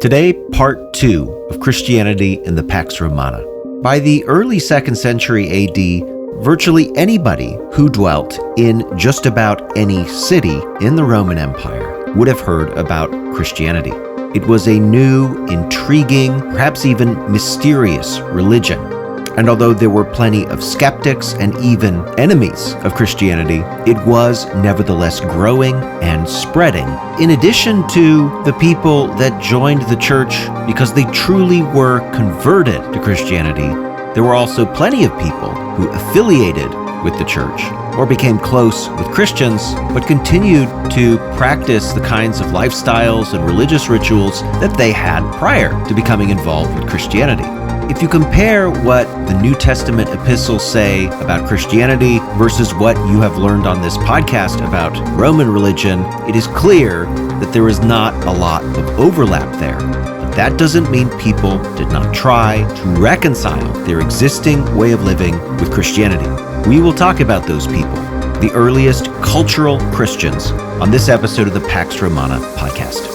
Today, part 2 of Christianity in the Pax Romana. By the early 2nd century AD, virtually anybody who dwelt in just about any city in the Roman Empire would have heard about Christianity. It was a new, intriguing, perhaps even mysterious religion. And although there were plenty of skeptics and even enemies of Christianity, it was nevertheless growing and spreading. In addition to the people that joined the church because they truly were converted to Christianity, there were also plenty of people who affiliated with the church or became close with Christians, but continued to practice the kinds of lifestyles and religious rituals that they had prior to becoming involved with Christianity. If you compare what the New Testament epistles say about Christianity versus what you have learned on this podcast about Roman religion, it is clear that there is not a lot of overlap there. But that doesn't mean people did not try to reconcile their existing way of living with Christianity. We will talk about those people, the earliest cultural Christians, on this episode of the Pax Romana podcast.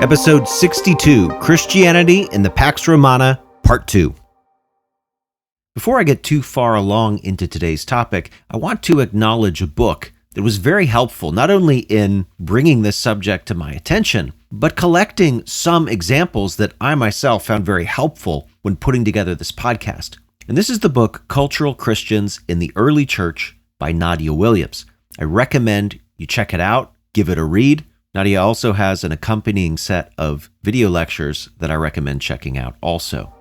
Episode 62, Christianity in the Pax Romana, Part 2. Before I get too far along into today's topic, I want to acknowledge a book that was very helpful, not only in bringing this subject to my attention, but collecting some examples that I myself found very helpful when putting together this podcast. And this is the book, Cultural Christians in the Early Church by Nadia Williams. I recommend you check it out, give it a read. Nadia also has an accompanying set of video lectures that I recommend checking out also.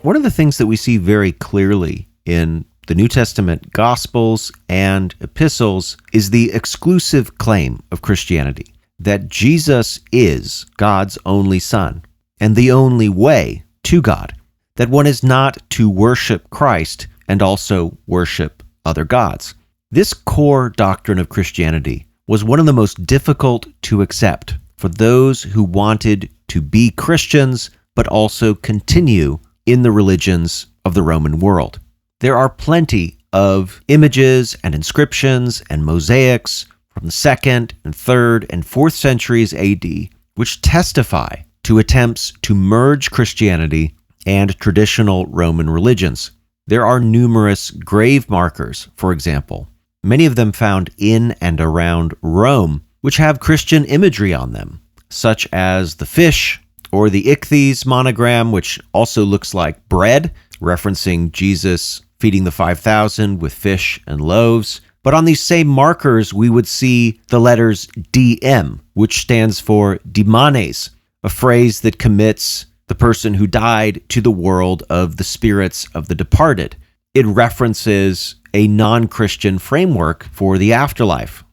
One of the things that we see very clearly in the New Testament Gospels and epistles is the exclusive claim of Christianity that Jesus is God's only Son and the only way to God, that one is not to worship Christ and also worship other gods. This core doctrine of Christianity was one of the most difficult to accept for those who wanted to be Christians, but also continue in the religions of the Roman world. There are plenty of images and inscriptions and mosaics from the 2nd and 3rd and 4th centuries AD, which testify to attempts to merge Christianity and traditional Roman religions. There are numerous grave markers, for example, many of them found in and around Rome, which have Christian imagery on them, such as the fish or the ichthys monogram, which also looks like bread, referencing Jesus feeding the 5,000 with fish and loaves. But on these same markers, we would see the letters DM, which stands for demones, a phrase that commits the person who died to the world of the spirits of the departed. It references a non-Christian framework for the afterlife.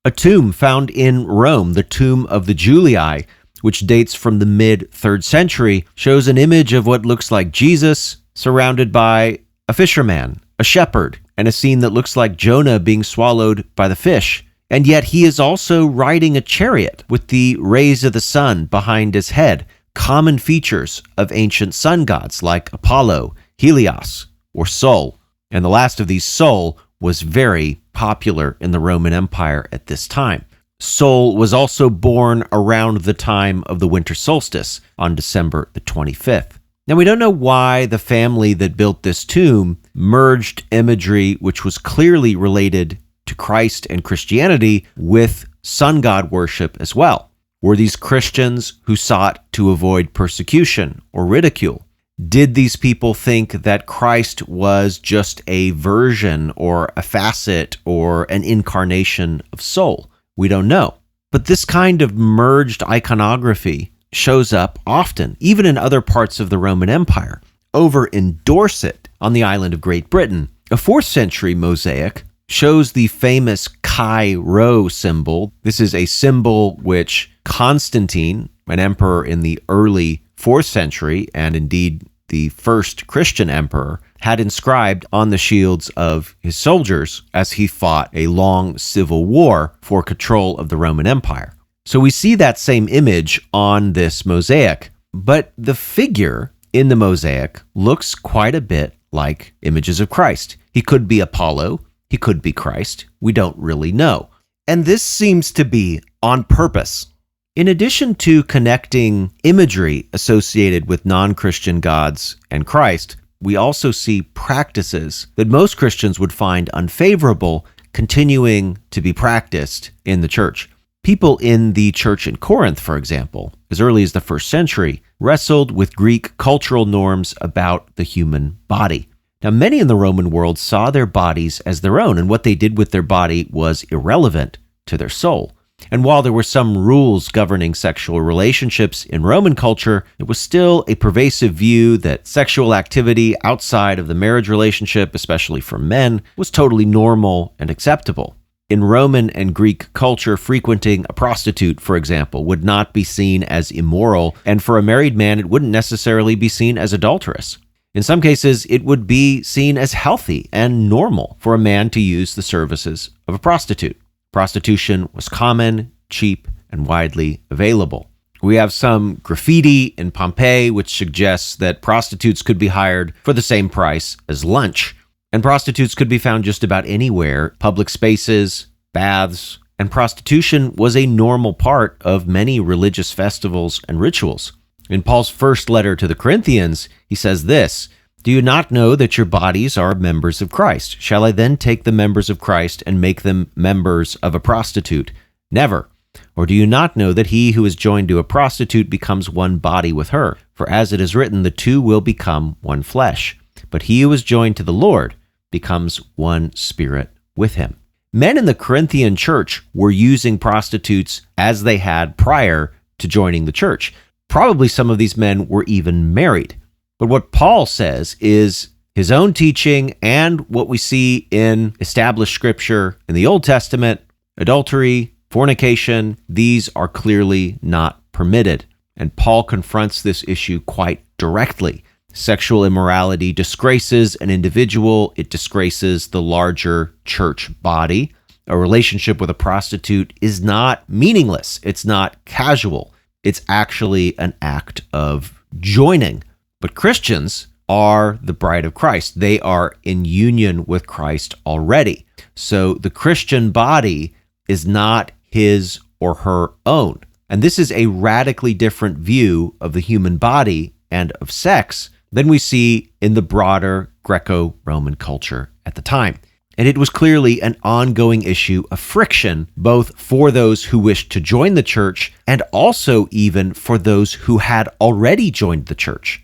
A tomb found in Rome, the tomb of the Julii, which dates from the mid-3rd century, shows an image of what looks like Jesus surrounded by a fisherman, a shepherd, and a scene that looks like Jonah being swallowed by the fish. And yet he is also riding a chariot with the rays of the sun behind his head, common features of ancient sun gods like Apollo, Helios, or Sol. And the last of these, Sol, was very popular in the Roman Empire at this time. Sol was also born around the time of the winter solstice on December the 25th. Now, we don't know why the family that built this tomb merged imagery which was clearly related to Christ and Christianity with sun god worship as well. Were these Christians who sought to avoid persecution or ridicule? Did these people think that Christ was just a version or a facet or an incarnation of Sol? We don't know. But this kind of merged iconography shows up often, even in other parts of the Roman Empire. Over in Dorset, on the island of Great Britain, a 4th century mosaic shows the famous Chi Rho symbol. This is a symbol which Constantine, an emperor in the early 4th century, and indeed the first Christian emperor, had inscribed on the shields of his soldiers as he fought a long civil war for control of the Roman Empire. So we see that same image on this mosaic, but the figure in the mosaic looks quite a bit like images of Christ. He could be Apollo. He could be Christ. We don't really know. And this seems to be on purpose. In addition to connecting imagery associated with non-Christian gods and Christ, we also see practices that most Christians would find unfavorable continuing to be practiced in the church. People in the church in Corinth, for example, as early as the first century, wrestled with Greek cultural norms about the human body. Now, many in the Roman world saw their bodies as their own, and what they did with their body was irrelevant to their soul. And while there were some rules governing sexual relationships in Roman culture, it was still a pervasive view that sexual activity outside of the marriage relationship, especially for men, was totally normal and acceptable. In Roman and Greek culture, frequenting a prostitute, for example, would not be seen as immoral, and for a married man, it wouldn't necessarily be seen as adulterous. In some cases, it would be seen as healthy and normal for a man to use the services of a prostitute. Prostitution was common, cheap, and widely available. We have some graffiti in Pompeii which suggests that prostitutes could be hired for the same price as lunch. And prostitutes could be found just about anywhere, public spaces, baths, and prostitution was a normal part of many religious festivals and rituals. In Paul's first letter to the Corinthians, he says this, "Do you not know that your bodies are members of Christ? Shall I then take the members of Christ and make them members of a prostitute? Never. Or do you not know that he who is joined to a prostitute becomes one body with her? For as it is written, the two will become one flesh. But he who is joined to the Lord becomes one spirit with him." Men in the Corinthian church were using prostitutes as they had prior to joining the church. Probably some of these men were even married. But what Paul says is his own teaching and what we see in established scripture in the Old Testament, adultery, fornication, these are clearly not permitted. And Paul confronts this issue quite directly. Sexual immorality disgraces an individual. It disgraces the larger church body. A relationship with a prostitute is not meaningless. It's not casual. It's actually an act of joining. But Christians are the bride of Christ. They are in union with Christ already. So the Christian body is not his or her own. And this is a radically different view of the human body and of sex than we see in the broader Greco-Roman culture at the time. And it was clearly an ongoing issue of friction, both for those who wished to join the church and also even for those who had already joined the church.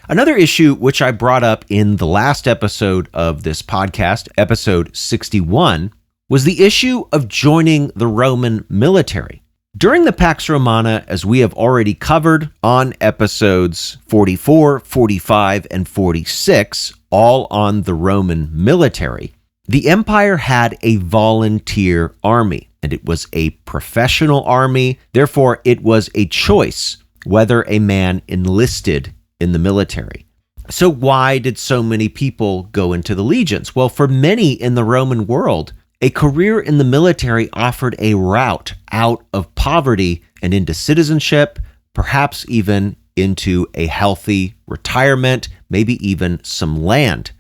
Another issue which I brought up in the last episode of this podcast, episode 61, was the issue of joining the Roman military. During the Pax Romana, as we have already covered on episodes 44, 45, and 46, all on the Roman military, the empire had a volunteer army, and it was a professional army. Therefore, it was a choice whether a man enlisted in the military. So why did so many people go into the legions? Well, for many in the Roman world, a career in the military offered a route out of poverty and into citizenship, perhaps even into a healthy retirement, maybe even some land.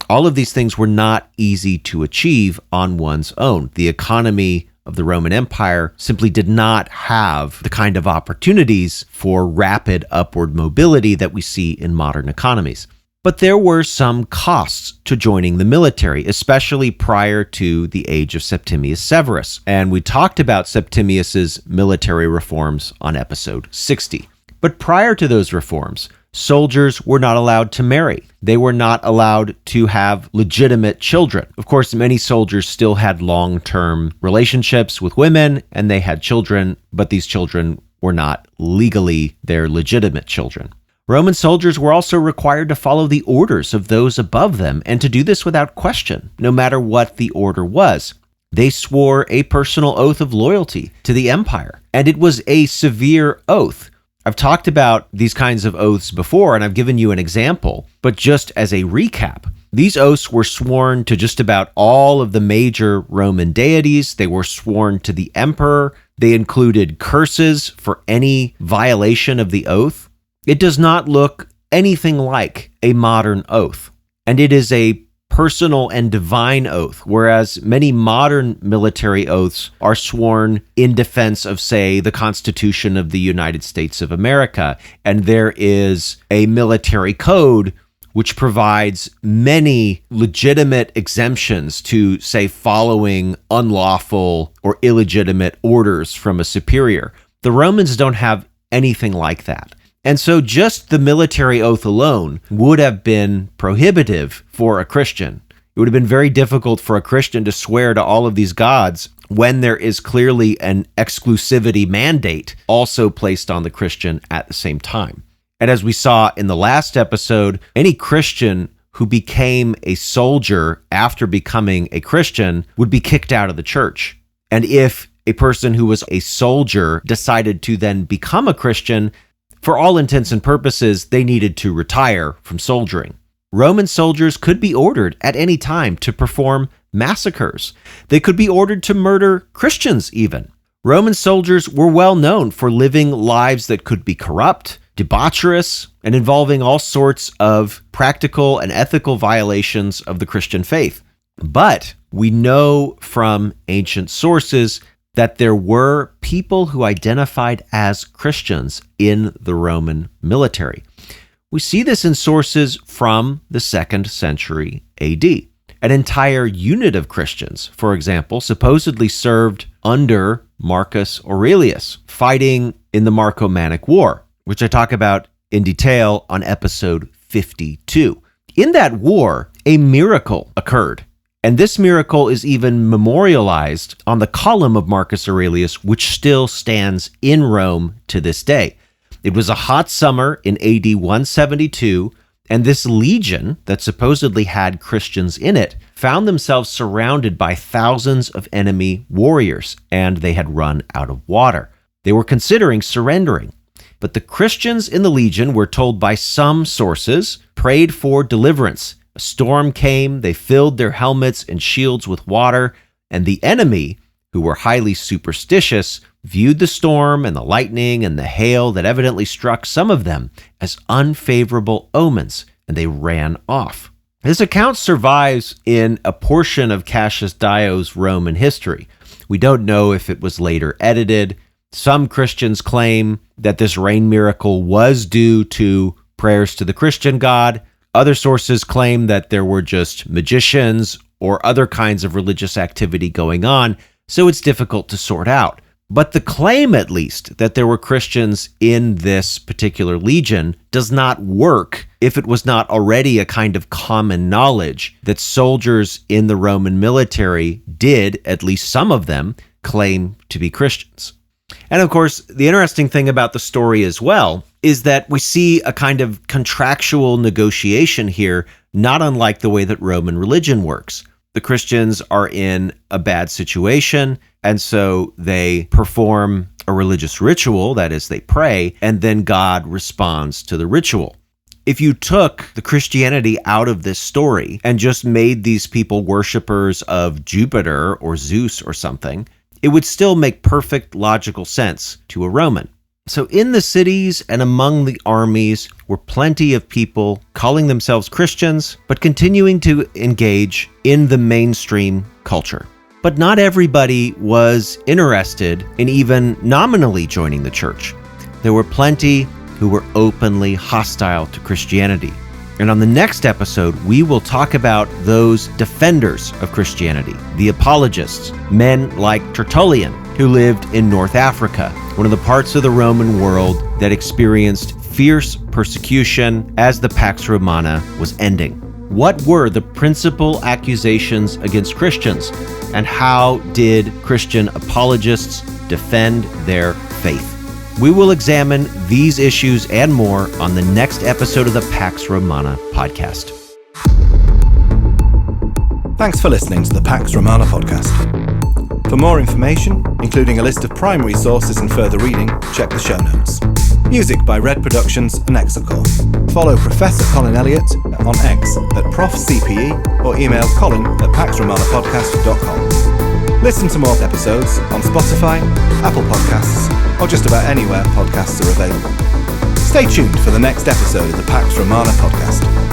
All of these things were not easy to achieve on one's own. The economy of the Roman Empire simply did not have the kind of opportunities for rapid upward mobility that we see in modern economies. But there were some costs to joining the military, especially prior to the age of Septimius Severus. And we talked about Septimius's military reforms on episode 60. But prior to those reforms, soldiers were not allowed to marry. They were not allowed to have legitimate children. Of course, many soldiers still had long-term relationships with women, and they had children, but these children were not legally their legitimate children. Roman soldiers were also required to follow the orders of those above them, and to do this without question, no matter what the order was. They swore a personal oath of loyalty to the empire, and it was a severe oath. I've talked about these kinds of oaths before, and I've given you an example, but just as a recap, these oaths were sworn to just about all of the major Roman deities. They were sworn to the emperor. They included curses for any violation of the oath. It does not look anything like a modern oath. And it is a personal and divine oath, whereas many modern military oaths are sworn in defense of, say, the Constitution of the United States of America. And there is a military code which provides many legitimate exemptions to, say, following unlawful or illegitimate orders from a superior. The Romans don't have anything like that. And so just the military oath alone would have been prohibitive for a Christian. It would have been very difficult for a Christian to swear to all of these gods when there is clearly an exclusivity mandate also placed on the Christian at the same time. And as we saw in the last episode, any Christian who became a soldier after becoming a Christian would be kicked out of the church. And if a person who was a soldier decided to then become a Christian, for all intents and purposes, they needed to retire from soldiering. Roman soldiers could be ordered at any time to perform massacres. They could be ordered to murder Christians even. Roman soldiers were well known for living lives that could be corrupt, debaucherous, and involving all sorts of practical and ethical violations of the Christian faith. But we know from ancient sources that there were people who identified as Christians in the Roman military. We see this in sources from the 2nd century AD. An entire unit of Christians, for example, supposedly served under Marcus Aurelius, fighting in the Marcomannic War, which I talk about in detail on episode 52. In that war, a miracle occurred. And this miracle is even memorialized on the column of Marcus Aurelius, which still stands in Rome to this day. It was a hot summer in AD 172, and this legion that supposedly had Christians in it found themselves surrounded by thousands of enemy warriors, and they had run out of water. They were considering surrendering. But the Christians in the legion were told by some sources, prayed for deliverance. A storm came, they filled their helmets and shields with water, and the enemy, who were highly superstitious, viewed the storm and the lightning and the hail that evidently struck some of them as unfavorable omens, and they ran off. This account survives in a portion of Cassius Dio's Roman history. We don't know if it was later edited. Some Christians claim that this rain miracle was due to prayers to the Christian God. Other sources claim that there were just magicians or other kinds of religious activity going on, so it's difficult to sort out. But the claim, at least, that there were Christians in this particular legion does not work if it was not already a kind of common knowledge that soldiers in the Roman military did, at least some of them, claim to be Christians. And of course, the interesting thing about the story as well is that we see a kind of contractual negotiation here, not unlike the way that Roman religion works. The Christians are in a bad situation, and so they perform a religious ritual, that is, they pray, and then God responds to the ritual. If you took the Christianity out of this story and just made these people worshipers of Jupiter or Zeus or something, it would still make perfect logical sense to a Roman. So in the cities and among the armies were plenty of people calling themselves Christians, but continuing to engage in the mainstream culture. But not everybody was interested in even nominally joining the church. There were plenty who were openly hostile to Christianity. And on the next episode, we will talk about those defenders of Christianity, the apologists, men like Tertullian, who lived in North Africa, one of the parts of the Roman world that experienced fierce persecution as the Pax Romana was ending. What were the principal accusations against Christians, and how did Christian apologists defend their faith? We will examine these issues and more on the next episode of the Pax Romana podcast. Thanks for listening to the Pax Romana podcast. For more information, including a list of primary sources and further reading, check the show notes. Music by Red Productions and Exocore. Follow Professor Colin Elliott on X at ProfCPE or email colin@paxromanapodcast.com. Listen to more episodes on Spotify, Apple Podcasts, or just about anywhere podcasts are available. Stay tuned for the next episode of the Pax Romana podcast.